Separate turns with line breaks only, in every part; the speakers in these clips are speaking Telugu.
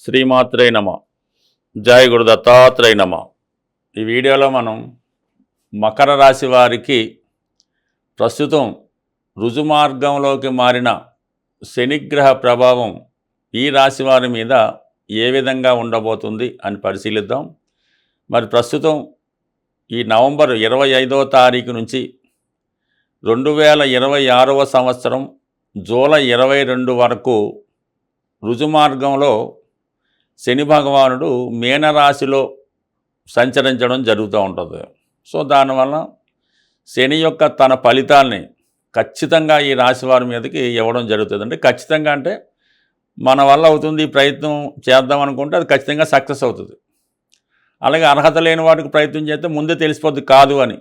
శ్రీమాత్రే నమ. జయ గురు దత్తాత్రేయ నమ. ఈ వీడియోలో మనం మకర రాశి వారికి ప్రస్తుతం రుజుమార్గంలోకి మారిన శనిగ్రహ ప్రభావం ఈ రాశి వారి మీద ఏ విధంగా ఉండబోతుంది అని పరిశీలిద్దాం. మరి ప్రస్తుతం ఈ నవంబర్ 25వ తారీఖు నుంచి 2026వ సంవత్సరం జూలై 22 వరకు రుజుమార్గంలో శని భగవానుడు మీనరాశిలో సంచరించడం జరుగుతూ ఉంటుంది. సో దానివల్ల శని యొక్క తన ఫలితాల్ని ఖచ్చితంగా ఈ రాశి వారి మీదకి ఇవ్వడం జరుగుతుంది. అంటే ఖచ్చితంగా అంటే మన వల్ల అవుతుంది, ప్రయత్నం చేద్దాం అనుకుంటే అది ఖచ్చితంగా సక్సెస్ అవుతుంది. అలాగే అర్హత లేని వాటికి ప్రయత్నం చేస్తే ముందే తెలిసిపోద్ది కాదు అని.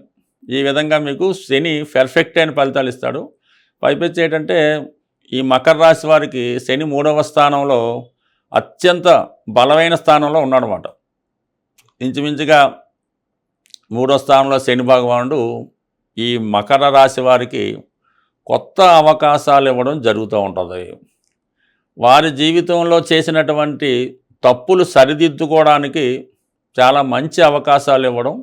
ఈ విధంగా మీకు శని పర్ఫెక్ట్ అయిన ఫలితాలు ఇస్తాడు. పైపెచ్చి ఏంటంటే ఈ మకర రాశి వారికి శని 3వ స్థానంలో అత్యంత బలమైన స్థానంలో ఉన్నాడనమాట. ఇంచుమించుగా 3వ స్థానంలో శని భగవానుడు ఈ మకర రాశి వారికి కొత్త అవకాశాలు ఇవ్వడం జరుగుతూ ఉంటుంది. వారి జీవితంలో చేసినటువంటి తప్పులు సరిదిద్దుకోవడానికి చాలా మంచి అవకాశాలు ఇవ్వడం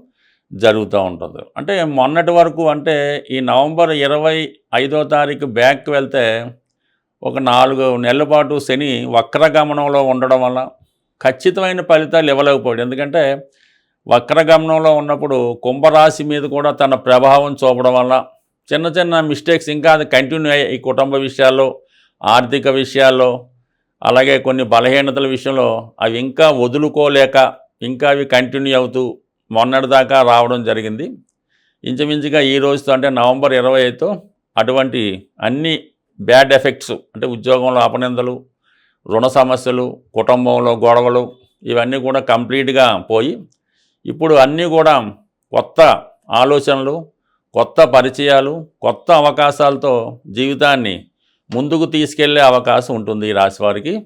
జరుగుతూ ఉంటుంది. అంటే మొన్నటి వరకు అంటే ఈ నవంబర్ 25వ తారీఖు బ్యాక్కి వెళ్తే ఒక 4 నెలల పాటు శని వక్రగమనంలో ఉండడం వల్ల ఖచ్చితమైన ఫలితాలు ఇవ్వలేకపోయాడు. ఎందుకంటే వక్రగమనంలో ఉన్నప్పుడు కుంభరాశి మీద కూడా తన ప్రభావం చూపడం వల్ల చిన్న చిన్న మిస్టేక్స్ ఇంకా అది కంటిన్యూ అయ్యాయి. ఈ కుటుంబ విషయాల్లో, ఆర్థిక విషయాల్లో, అలాగే కొన్ని బలహీనతల విషయంలో అవి ఇంకా వదులుకోలేక ఇంకా అవి కంటిన్యూ అవుతూ మొన్నటిదాకా రావడం జరిగింది. ఇంచుమించుగా ఈ రోజుతో అంటే నవంబర్ 25తో అటువంటి అన్ని బ్యాడ్ ఎఫెక్ట్స్ అంటే ఉద్యోగంలో అపనిందలు, రుణ సమస్యలు, కుటుంబంలో గొడవలు ఇవన్నీ కూడా కంప్లీట్గా పోయి ఇప్పుడు అన్నీ కూడా కొత్త ఆలోచనలు, కొత్త పరిచయాలు, కొత్త అవకాశాలతో జీవితాన్ని ముందుకు తీసుకెళ్లే అవకాశం ఉంటుంది ఈ రాశి వారికి.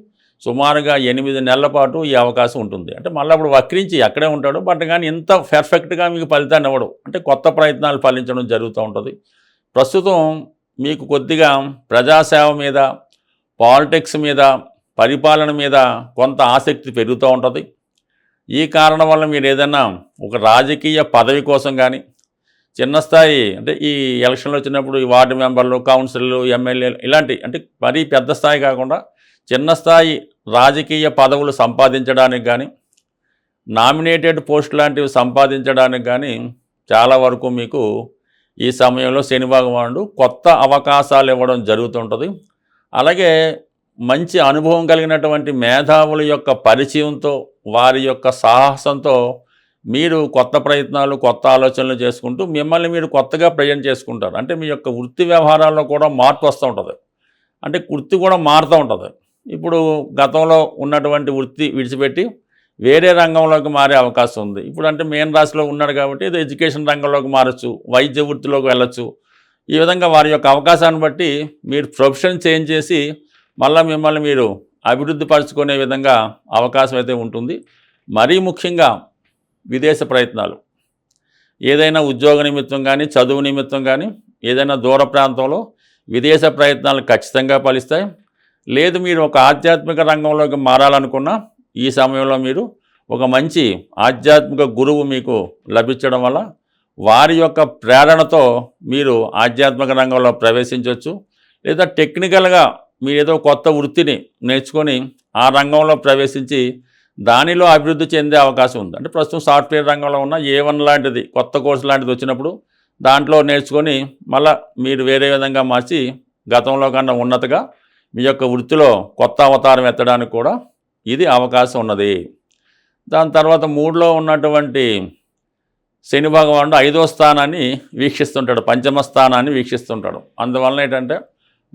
సుమారుగా 8 నెలల పాటు ఈ అవకాశం ఉంటుంది. అంటే మళ్ళీ అప్పుడు వక్రించి అక్కడే ఉంటాడు, బట్ కానీ ఇంత పర్ఫెక్ట్గా మీకు ఫలితాన్ని ఇవ్వడు. అంటే కొత్త ప్రయత్నాలు ఫలించడం జరుగుతూ ఉంటుంది. ప్రస్తుతం మీకు కొద్దిగా ప్రజాసేవ మీద, పాలిటిక్స్ మీద, పరిపాలన మీద కొంత ఆసక్తి పెరుగుతూ ఉంటుంది. ఈ కారణం వల్ల మీరు ఏదైనా ఒక రాజకీయ పదవి కోసం కానీ చిన్న స్థాయి అంటే ఈ ఎలక్షన్లు వచ్చినప్పుడు ఈ వార్డు మెంబర్లు, కౌన్సిలర్లు, ఎమ్మెల్యేలు ఇలాంటి అంటే మరీ పెద్ద స్థాయి కాకుండా చిన్న స్థాయి రాజకీయ పదవులు సంపాదించడానికి కానీ, నామినేటెడ్ పోస్ట్ లాంటివి సంపాదించడానికి కానీ చాలా వరకు మీకు ఈ సమయంలో శని భగవానుడు కొత్త అవకాశాలు ఇవ్వడం జరుగుతుంటుంది. అలాగే మంచి అనుభవం కలిగినటువంటి మేధావుల యొక్క పరిచయంతో, వారి యొక్క సాహసంతో మీరు కొత్త ప్రయత్నాలు, కొత్త ఆలోచనలు చేసుకుంటూ మిమ్మల్ని మీరు కొత్తగా ప్రజెంట్ చేసుకుంటారు. అంటే మీ యొక్క వృత్తి వ్యవహారాల్లో కూడా మార్పు వస్తూ ఉంటుంది. అంటే వృత్తి కూడా మారుతూ ఉంటుంది. ఇప్పుడు గతంలో ఉన్నటువంటి వృత్తి విడిచిపెట్టి వేరే రంగంలోకి మారే అవకాశం ఉంది. ఇప్పుడు అంటే మీన రాశిలో ఉన్నాడు కాబట్టి ఇది ఎడ్యుకేషన్ రంగంలోకి మారచ్చు, వైద్య వృత్తిలోకి వెళ్ళచ్చు. ఈ విధంగా వారి యొక్క అవకాశాన్ని బట్టి మీరు ప్రొఫెషన్ చేంజ్ చేసి మళ్ళీ మిమ్మల్ని మీరు అభివృద్ధి పరుచుకునే విధంగా అవకాశం అయితే ఉంటుంది. మరీ ముఖ్యంగా విదేశ ప్రయత్నాలు, ఏదైనా ఉద్యోగ నిమిత్తం కానీ, చదువు నిమిత్తం కానీ ఏదైనా దూర ప్రాంతంలో విదేశ ప్రయత్నాలు ఖచ్చితంగా ఫలిస్తాయి. లేదు మీరు ఒక ఆధ్యాత్మిక రంగంలోకి మారాలనుకున్నా ఈ సమయంలో మీరు ఒక మంచి ఆధ్యాత్మిక గురువు మీకు లభించడం వల్ల వారి యొక్క ప్రేరణతో మీరు ఆధ్యాత్మిక రంగంలో ప్రవేశించవచ్చు. లేదా టెక్నికల్గా మీరు ఏదో కొత్త వృత్తిని నేర్చుకొని ఆ రంగంలో ప్రవేశించి దానిలో అభివృద్ధి చెందే అవకాశం ఉంది. అంటే ప్రస్తుతం సాఫ్ట్వేర్ రంగంలో ఉన్న A1 లాంటిది కొత్త కోర్సు లాంటిది వచ్చినప్పుడు దాంట్లో నేర్చుకొని మళ్ళీ మీరు వేరే విధంగా మార్చి గతంలో కన్నా ఉన్నతగా మీ యొక్క వృత్తిలో కొత్త అవతారం ఎత్తడానికి కూడా ఇది అవకాశం ఉన్నది. దాని తర్వాత 3లో ఉన్నటువంటి శని భగవానుడు 5వ స్థానాన్ని వీక్షిస్తుంటాడు, పంచమ స్థానాన్ని వీక్షిస్తుంటాడు. అందువలన ఏంటంటే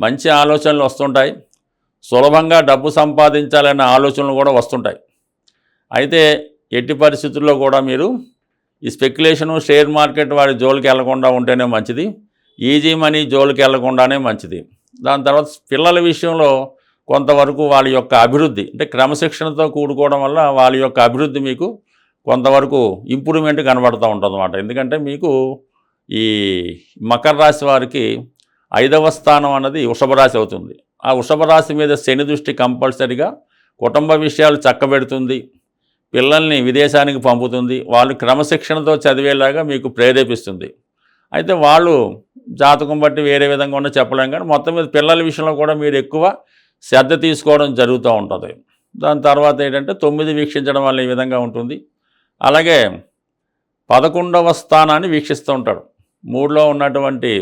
మంచి ఆలోచనలు వస్తుంటాయి, సులభంగా డబ్బు సంపాదించాలనే ఆలోచనలు కూడా వస్తుంటాయి. అయితే ఎట్టి పరిస్థితుల్లో కూడా మీరు ఈ స్పెక్యులేషను, షేర్ మార్కెట్ వాడి జోలికి వెళ్లకుండా ఉంటేనే మంచిది. ఈజీ మనీ జోలికి వెళ్లకుండానే మంచిది. దాని తర్వాత పిల్లల విషయంలో కొంతవరకు వాళ్ళ యొక్క అభివృద్ధి అంటే క్రమశిక్షణతో కూడుకోవడం వల్ల వాళ్ళ యొక్క అభివృద్ధి మీకు కొంతవరకు ఇంప్రూవ్మెంట్ కనబడుతూ ఉంటుంది అన్నమాట. ఎందుకంటే మీకు ఈ మకర రాశి వారికి 5వ స్థానం అన్నది వృషభ రాశి అవుతుంది. ఆ వృషభ రాశి మీద శని దృష్టి కంపల్సరిగా కుటుంబ విషయాలు చక్కబెడుతుంది, పిల్లల్ని విదేశానికి పంపుతుంది, వాళ్ళు క్రమశిక్షణతో చదివేలాగా మీకు ప్రేరేపిస్తుంది. అయితే వాళ్ళు జాతకం బట్టి వేరే విధంగా ఉన్న చెప్పలేం, కానీ మొత్తం మీద పిల్లల విషయంలో కూడా మీరు ఎక్కువ శ్రద్ధ తీసుకోవడం జరుగుతూ ఉంటుంది. దాని తర్వాత ఏంటంటే 9 వీక్షించడం వల్ల ఈ విధంగా ఉంటుంది. అలాగే 11వ స్థానాన్ని వీక్షిస్తూ ఉంటాడు. 3లో ఉన్నటువంటి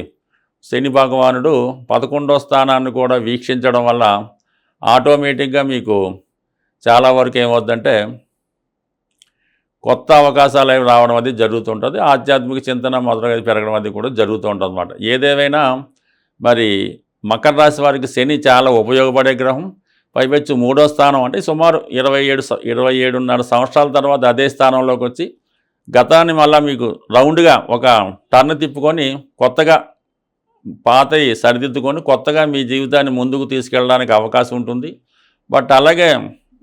శని భగవానుడు 11వ స్థానాన్ని కూడా వీక్షించడం వల్ల ఆటోమేటిక్గా మీకు చాలా వరకు ఏమవుద్దంటే కొత్త అవకాశాలు అవి రావడం అది జరుగుతుంటుంది. ఆధ్యాత్మిక చింతన మొదలుగా పెరగడం అది కూడా జరుగుతూ ఉంటుంది అన్నమాట. ఏదేమైనా మరి మకర రాశి వారికి శని చాలా ఉపయోగపడే గ్రహం. పైపెచ్చు 3వ స్థానం అంటే సుమారు 27.5 సంవత్సరాల తర్వాత అదే స్థానంలోకి వచ్చి గతాన్ని మళ్ళీ మీకు రౌండ్గా ఒక టర్న్ తిప్పుకొని కొత్తగా పాతవి సరిదిద్దుకొని కొత్తగా మీ జీవితాన్ని ముందుకు తీసుకెళ్ళడానికి అవకాశం ఉంటుంది. బట్ అలాగే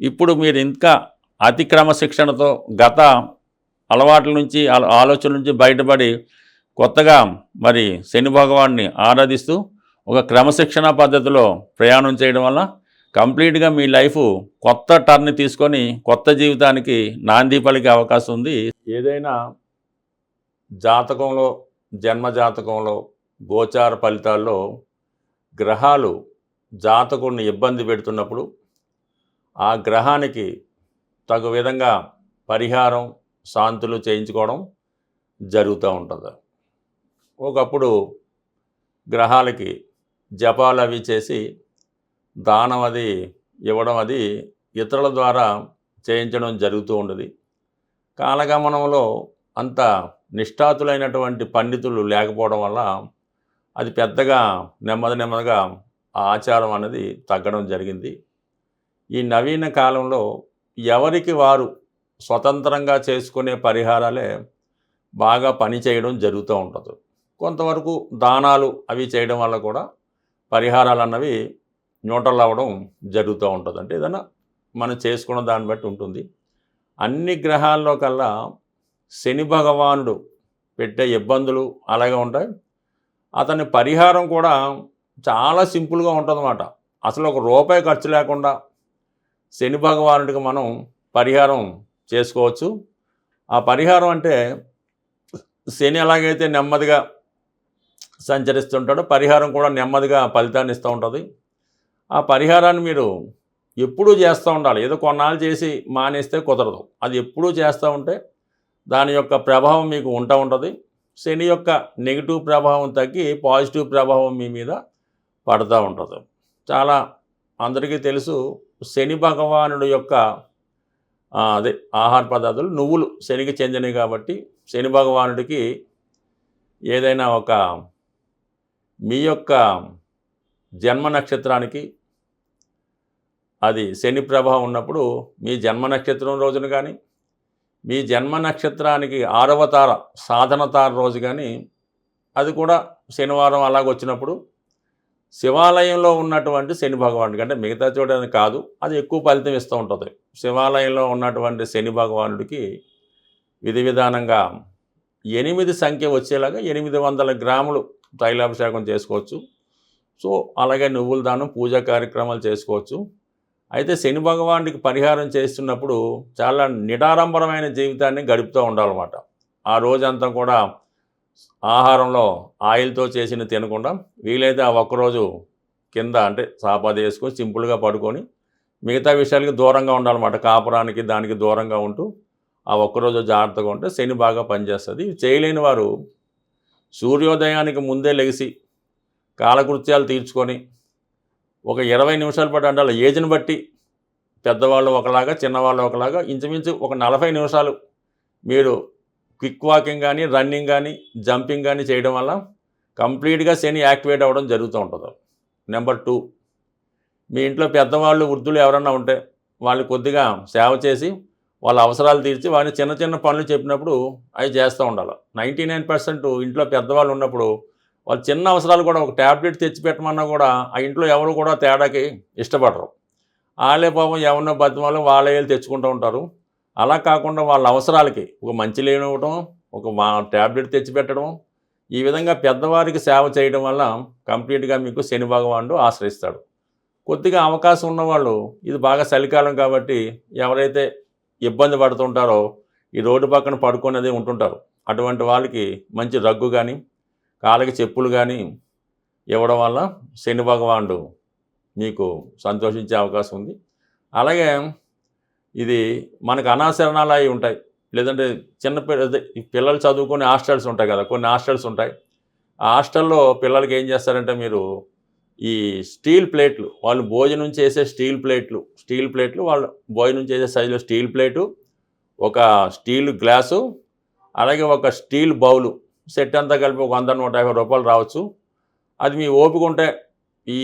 ఇప్పుడు మీరు ఇంకా అతి క్రమశిక్షణతో గత అలవాట్ల నుంచి ఆలోచన నుంచి బయటపడి కొత్తగా మరి శని భగవాన్ని ఆరాధిస్తూ ఒక క్రమశిక్షణ పద్ధతిలో ప్రయాణం చేయడం వల్ల కంప్లీట్గా మీ లైఫ్ కొత్త టర్న్ తీసుకొని కొత్త జీవితానికి నాంది పలికే అవకాశం ఉంది. ఏదైనా జాతకంలో జన్మ జాతకంలో గోచార ఫలితాల్లో గ్రహాలు జాతకుడిని ఇబ్బంది పెడుతున్నప్పుడు ఆ గ్రహానికి తగు విధంగా పరిహారం శాంతులు చేయించుకోవడం జరుగుతూ ఉంటుంది. ఒకప్పుడు గ్రహాలకి జపాలు అవి చేసి దానం అది ఇవ్వడం అది ఇతరుల ద్వారా చేయించడం జరుగుతూ ఉండేది. కాలగమనంలో అంత నిష్ఠాతులైనటువంటి పండితులు లేకపోవడం వల్ల అది పెద్దగా నెమ్మదిగా ఆ ఆచారం అనేది తగ్గడం జరిగింది. ఈ నవీన కాలంలో ఎవరికి వారు స్వతంత్రంగా చేసుకునే పరిహారాలే బాగా పనిచేయడం జరుగుతూ ఉంటుంది. కొంతవరకు దానాలు అవి చేయడం వల్ల కూడా పరిహారాలు అన్నవి న్యూట్రల్ అవ్వడం జరుగుతూ ఉంటుంది. అంటే ఏదైనా మనం చేసుకున్న దాన్ని బట్టి ఉంటుంది. అన్ని గ్రహాల్లో కల్లా శని భగవానుడు పెట్టే ఇబ్బందులు అలాగే ఉంటాయి. అతని పరిహారం కూడా చాలా సింపుల్గా ఉంటుందన్నమాట. అసలు ఒక రూపాయి ఖర్చు లేకుండా శని భగవానుడికి మనం పరిహారం చేసుకోవచ్చు. ఆ పరిహారం అంటే శని ఎలాగైతే నెమ్మదిగా సంచరిస్తుంటాడో పరిహారం కూడా నెమ్మదిగా ఫలితాన్ని ఇస్తూ ఉంటుంది. ఆ పరిహారాన్ని మీరు ఎప్పుడూ చేస్తూ ఉండాలి. ఏదో కొన్నాళ్ళు చేసి మానేస్తే కుదరదు. అది ఎప్పుడూ చేస్తూ ఉంటే దాని యొక్క ప్రభావం మీకు ఉంటుంది. శని యొక్క నెగిటివ్ ప్రభావం తగ్గి పాజిటివ్ ప్రభావం మీ మీద పడుతూ ఉంటుంది. చాలా అందరికీ తెలుసు, శని భగవానుడు యొక్క ఆహార పదార్థాలు నువ్వులు శనికి చెందినవి కాబట్టి శని భగవానుడికి ఏదైనా ఒక మీ యొక్క జన్మ నక్షత్రానికి అది శని ప్రభావం ఉన్నప్పుడు మీ జన్మ నక్షత్రం రోజున కానీ మీ జన్మ నక్షత్రానికి 6వ తార సాధన తార రోజు కానీ అది కూడా శనివారం అలాగొచ్చినప్పుడు శివాలయంలో ఉన్నటువంటి శని భగవానుడికి, అంటే మిగతా చోట కాదు, అది ఎక్కువ ఫలితం ఇస్తూ ఉంటుంది. శివాలయంలో ఉన్నటువంటి శని భగవానుడికి విధి విధానంగా 8 సంఖ్య వచ్చేలాగా 800 గ్రాములు తైలాభిషేకం చేసుకోవచ్చు. సో అలాగే నువ్వుల దానం పూజా కార్యక్రమాలు చేసుకోవచ్చు. అయితే శని భగవానుడికి పరిహారం చేస్తున్నప్పుడు చాలా నిడారంభరమైన జీవితాన్ని గడుపుతూ ఉండాలన్నమాట. ఆ రోజంతా కూడా ఆహారంలో ఆయిల్తో చేసిన తినకుండా వీలైతే ఆ ఒక్కరోజు కింద అంటే సాపాది వేసుకొని సింపుల్గా పడుకొని మిగతా విషయాలకి దూరంగా ఉండాలన్నమాట. కాపురానికి దానికి దూరంగా ఉంటూ ఆ ఒక్కరోజు జాగ్రత్తగా ఉంటే శని బాగా పనిచేస్తుంది. చేయలేని వారు సూర్యోదయానికి ముందే లెగిసి కాలకృత్యాలు తీర్చుకొని ఒక 20 నిమిషాల పాటు అంటే ఏజ్ని బట్టి పెద్దవాళ్ళు ఒకలాగా చిన్నవాళ్ళు ఒకలాగా ఇంచుమించు ఒక 40 నిమిషాలు మీరు క్విక్ వాకింగ్ కానీ రన్నింగ్ కానీ జంపింగ్ కానీ చేయడం వల్ల కంప్లీట్గా శని యాక్టివేట్ అవ్వడం జరుగుతూ ఉంటుంది. నెంబర్ 2, మీ ఇంట్లో పెద్దవాళ్ళు వృద్ధులు ఎవరన్నా ఉంటే వాళ్ళు కొద్దిగా సేవ చేసి వాళ్ళ అవసరాలు తీర్చి వారిని చిన్న చిన్న పనులు చెప్పినప్పుడు అవి చేస్తూ ఉండాలి. 99% ఇంట్లో పెద్దవాళ్ళు ఉన్నప్పుడు వాళ్ళు చిన్న అవసరాలు కూడా ఒక ట్యాబ్లెట్ తెచ్చిపెట్టమన్నా కూడా ఆ ఇంట్లో ఎవరు కూడా తేడాకి ఇష్టపడరు. వాళ్ళే పాపం ఎవరినో బతిమాలు వాళ్ళే తెచ్చుకుంటూ ఉంటారు. అలా కాకుండా వాళ్ళ అవసరాలకి ఒక మంచి లేని ఇవ్వడం, ఒక ట్యాబ్లెట్ తెచ్చిపెట్టడం, ఈ విధంగా పెద్దవారికి సేవ చేయడం వల్ల కంప్లీట్గా మీకు శని భగవానుడు ఆశ్రయిస్తాడు. కొద్దిగా అవకాశం ఉన్నవాళ్ళు ఇది బాగా చలికాలం కాబట్టి ఎవరైతే ఇబ్బంది పడుతుంటారో ఈ రోడ్డు పక్కన పడుకునేది ఉంటుంటారు. అటువంటి వాళ్ళకి మంచి రగ్గు కానీ కాళ్ళకి చెప్పులు కానీ ఇవ్వడం వల్ల శని భగవానుడు మీకు సంతోషించే అవకాశం ఉంది. అలాగే ఇది మనకు అనాశరణాలు అవి ఉంటాయి, లేదంటే పిల్లలు చదువుకునే హాస్టల్స్ ఉంటాయి కదా, కొన్ని హాస్టల్స్ ఉంటాయి. ఆ హాస్టల్లో పిల్లలకి ఏం చేస్తారంటే మీరు ఈ స్టీల్ ప్లేట్లు, వాళ్ళు భోజనం చేసే స్టీల్ ప్లేట్లు వాళ్ళు భోజనం చేసే సైజులో స్టీల్ ప్లేటు, ఒక స్టీల్ గ్లాసు, అలాగే ఒక స్టీల్ బౌలు సెట్ అంతా కలిపి ఒక 100-150 రూపాయలు రావచ్చు. అది మీ ఓపిక ఉంటే ఈ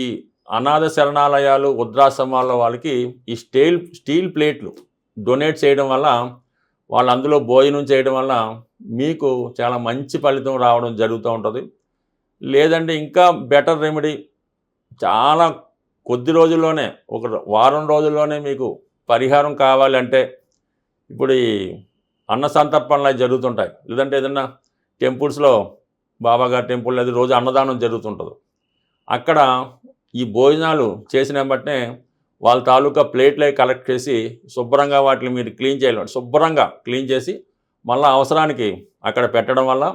అనాథ శరణాలయాలు వృద్ధాశ్రమాల వాళ్ళకి ఈ స్టీల్ ప్లేట్లు డొనేట్ చేయడం వల్ల, వాళ్ళు అందులో భోజనం చేయడం వల్ల మీకు చాలా మంచి ఫలితం రావడం జరుగుతూ ఉంటుంది. లేదంటే ఇంకా బెటర్ రెమెడీ, చాలా కొద్ది రోజుల్లోనే, ఒక వారం రోజుల్లోనే మీకు పరిహారం కావాలంటే ఇప్పుడు ఈ అన్న సంతర్పణలు జరుగుతుంటాయి, లేదంటే ఏదన్నా టెంపుల్స్లో బాబాగారి టెంపుల్ అది రోజు అన్నదానం జరుగుతుంటుంది. అక్కడ ఈ భోజనాలు చేసిన బట్టే వాళ్ళ తాలూకా ప్లేట్లే కలెక్ట్ చేసి శుభ్రంగా వాటిని మీరు క్లీన్ చేయాలి. శుభ్రంగా క్లీన్ చేసి మళ్ళీ అవసరానికి అక్కడ పెట్టడం వల్ల,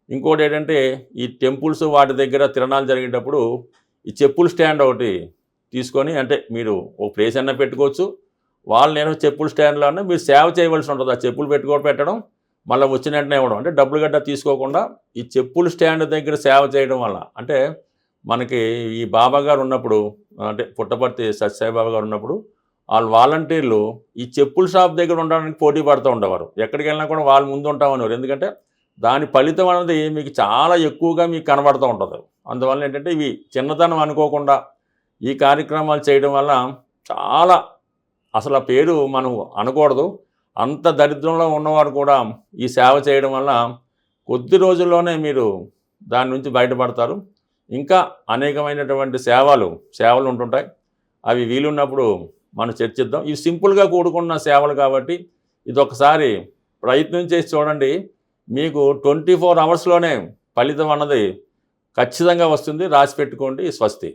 ఇంకోటి ఏంటంటే ఈ టెంపుల్స్ వాటి దగ్గర తిరణాలు జరిగేటప్పుడు ఈ చెప్పుల స్టాండ్ ఒకటి తీసుకొని, అంటే మీరు ఒక ప్లేస్ అయినా పెట్టుకోవచ్చు, వాళ్ళు నేను చెప్పుల స్టాండ్లోనే మీరు సేవ చేయవలసి ఉంటుంది. ఆ చెప్పులు పెట్టడం మళ్ళీ వచ్చిన వెంటనే ఇవ్వడం, అంటే డబ్బులు గట్రా తీసుకోకుండా ఈ చెప్పుల స్టాండ్ దగ్గర సేవ చేయడం వల్ల, అంటే మనకి ఈ బాబా గారు ఉన్నప్పుడు, అంటే పుట్టపర్తి సత్యసాయి బాబా గారు ఉన్నప్పుడు వాళ్ళు వాలంటీర్లు ఈ చెప్పుల షాప్ దగ్గర ఉండడానికి పోటీ పడుతూ ఉండేవారు. ఎక్కడికి వెళ్ళినా కూడా వాళ్ళు ముందు ఉంటామనేవారు. ఎందుకంటే దాని ఫలితం అనేది మీకు చాలా ఎక్కువగా మీకు కనబడుతూ ఉంటుంది. అందువల్ల ఏంటంటే ఇవి చిన్నతనం అనుకోకుండా ఈ కార్యక్రమాలు చేయడం వల్ల చాలా, అసలు ఆ పేరు మనం అనకూడదు, అంత దరిద్రంలో ఉన్నవారు కూడా ఈ సేవ చేయడం వల్ల కొద్ది రోజుల్లోనే మీరు దాని నుంచి బయటపడతారు. ఇంకా అనేకమైనటువంటి సేవలు ఉంటుంటాయి. అవి వీలున్నప్పుడు మనం చర్చిద్దాం. ఇవి సింపుల్గా కూడుకున్న సేవలు కాబట్టి ఇది ఒకసారి ప్రయత్నం చేసి చూడండి. మీకు 24 అవర్స్లోనే ఫలితం అన్నది ఖచ్చితంగా వస్తుంది. రాసి పెట్టుకోండి. స్వస్తి.